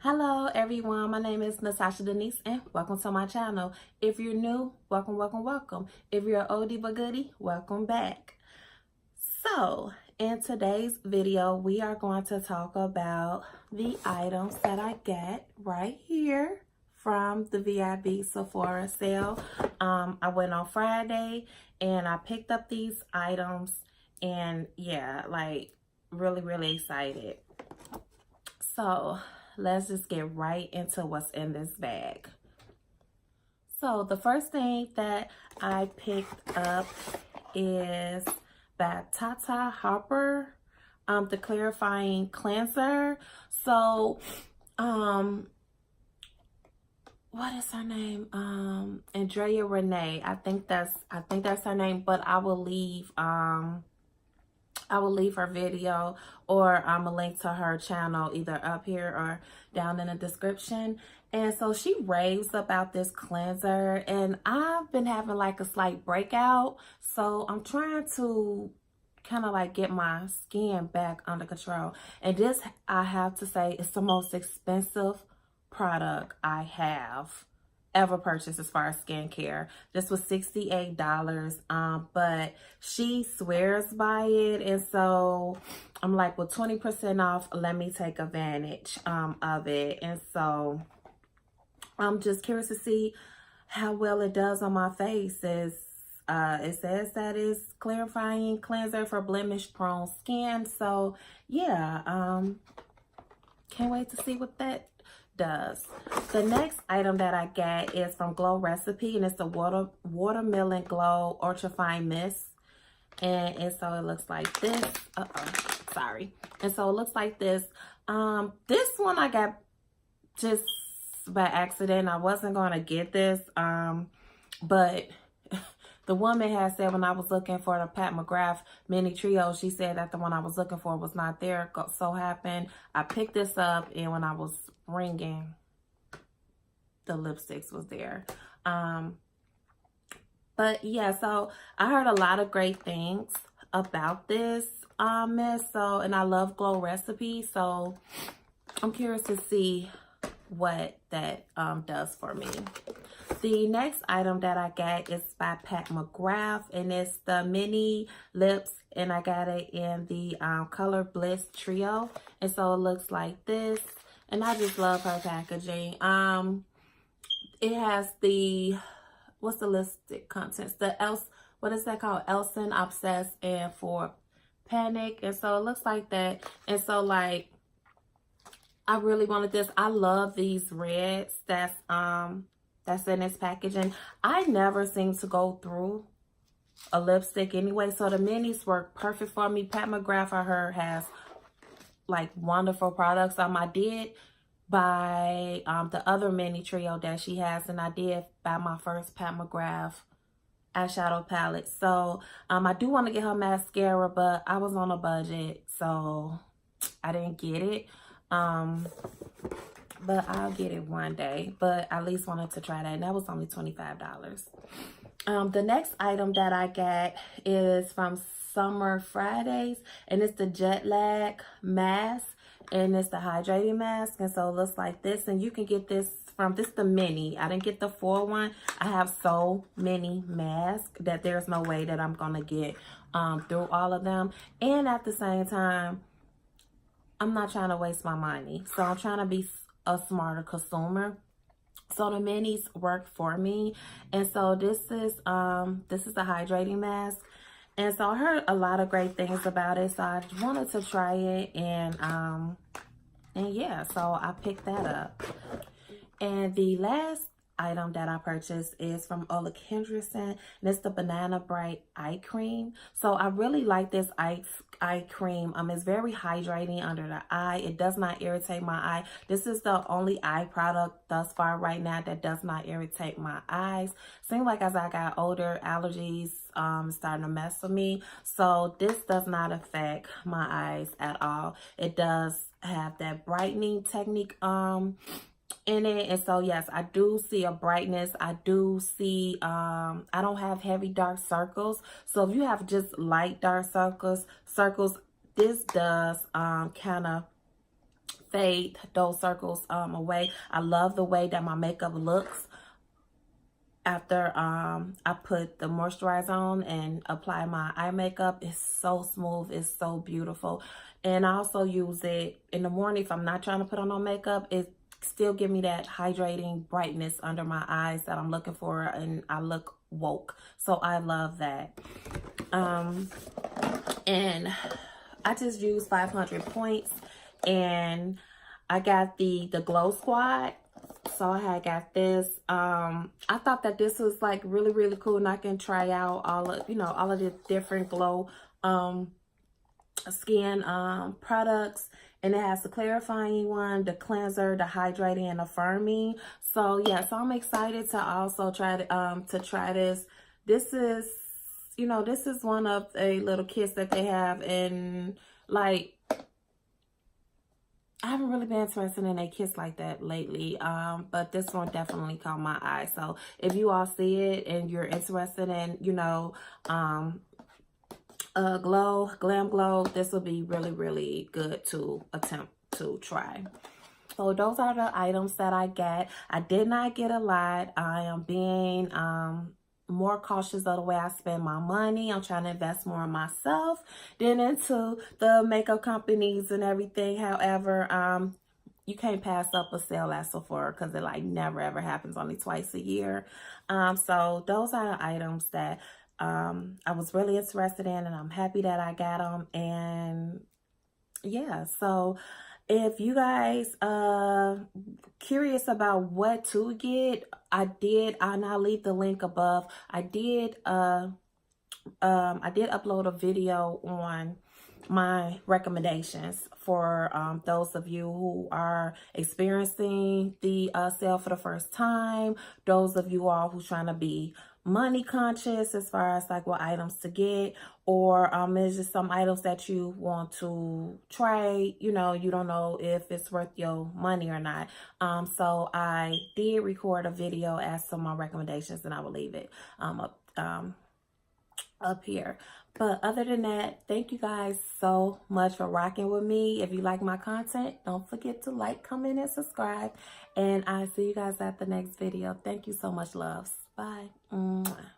Hello everyone, my name is Natasha Denise and welcome to my channel. If you're new, welcome. If you're an oldie but goodie, welcome back. So in today's video, we are going to talk about the items that I got right here from the VIB Sephora sale. I went on Friday and I picked up these items and yeah, like really excited. So let's just get right into what's in this bag. So the first thing that I picked up is by tataharper, the clarifying cleanser. So what is her name? Andrea Renee. I think that's her name, but I will leave her video or a link to her channel either up here or down in the description. And so she raves about this cleanser and I've been having like a slight breakout. So I'm trying to kind of like get my skin back under control. And this, I have to say, is the most expensive product I have ever purchased as far as skincare. This was $68, but she swears by it, and so I'm like, well, 20% off, let me take advantage of it. And so I'm just curious to see how well it does on my face. It says that it's clarifying cleanser for blemish prone skin. So yeah, can't wait to see what that does. The next item that I got is from Glow Recipe, and it's the watermelon glow ultrafine mist, and so it looks like this. Sorry. And so it looks like this. This one I got just by accident. I wasn't going to get this, but the woman had said when I was looking for the Pat McGrath mini trio, she said that the one I was looking for was not there. So happened I picked this up, and when I was ringing, the lipsticks was there. But yeah, so I heard a lot of great things about this mist. So, and I love Glow Recipe, so I'm curious to see what that does for me. The next item that I got is by Pat McGrath, and it's the mini lips, and I got it in the Color Bliss Trio. And so it looks like this, and I just love her packaging. It has the, what's the lipstick contents? What is that called? Elson, Obsessed, and For Panic. And so it looks like that. And so like, I really wanted this. I love these reds that's in this packaging. I never seem to go through a lipstick anyway, so the minis work perfect for me. Pat McGrath, for her, has like wonderful products. I did buy the other mini trio that she has, and I did buy my first Pat McGrath eyeshadow palette. So I do want to get her mascara, but I was on a budget, so I didn't get it. But I'll get it one day. But I at least wanted to try that, and that was only $25. The next item that I got is from Summer Fridays, and it's the Jet Lag Mask, and it's the hydrating mask. And so it looks like this, and you can get this from the mini. I didn't get the full one. I have so many masks that there's no way that I'm gonna get through all of them. And at the same time, I'm not trying to waste my money, so I'm trying to be a smarter consumer. So the minis work for me. And so this is the hydrating mask, and so I heard a lot of great things about it, so I wanted to try it, and yeah, so I picked that up. And the last item that I purchased is from Ole Henderson, and it's the Banana Bright Eye Cream. So I really like this eye cream. It's very hydrating under the eye. It does not irritate my eye. This is the only eye product thus far right now that does not irritate my eyes. Seems like as I got older, allergies starting to mess with me. So this does not affect my eyes at all. It does have that brightening technique in it, and so yes, I do see a brightness. I do see I don't have heavy dark circles, so if you have just light dark circles, this does kind of fade those circles away. I love the way that my makeup looks after I put the moisturizer on and apply my eye makeup. It's so smooth. It's so beautiful. And I also use it in the morning if I'm not trying to put on no makeup. It still give me that hydrating brightness under my eyes that I'm looking for, and I look woke. So I love that. And I just used 500 points, and I got the Glow Squad. So I had got this. I thought that this was like really, really cool, and I can try out all of, all of the different glow skin products. And it has the clarifying one, the cleanser, the hydrating, and affirming. So yeah, so I'm excited to also try to try this. This is, this is one of a little kits that they have, and like, I haven't really been interested in a kiss like that lately, but this one definitely caught my eye. So if you all see it and you're interested in, glam glow, this will be really, really good to attempt to try. So those are the items that I got. I did not get a lot. I am being more cautious of the way I spend my money. I'm trying to invest more in myself than into the makeup companies and everything. However, you can't pass up a sale at Sephora because it like never ever happens, only twice a year. So those are the items that I was really interested in, and I'm happy that I got them. And yeah, so if you guys curious about what to get, and I'll leave the link above. I did upload a video on my recommendations for those of you who are experiencing the sale for the first time, those of you all who's trying to be money conscious as far as like what items to get, or there's just some items that you want to try, you don't know if it's worth your money or not. So I did record a video as to my recommendations, and I will leave it up here. But other than that, thank you guys so much for rocking with me. If you like my content, don't forget to like, comment, and subscribe. And I'll see you guys at the next video. Thank you so much, loves. Bye. Mwah.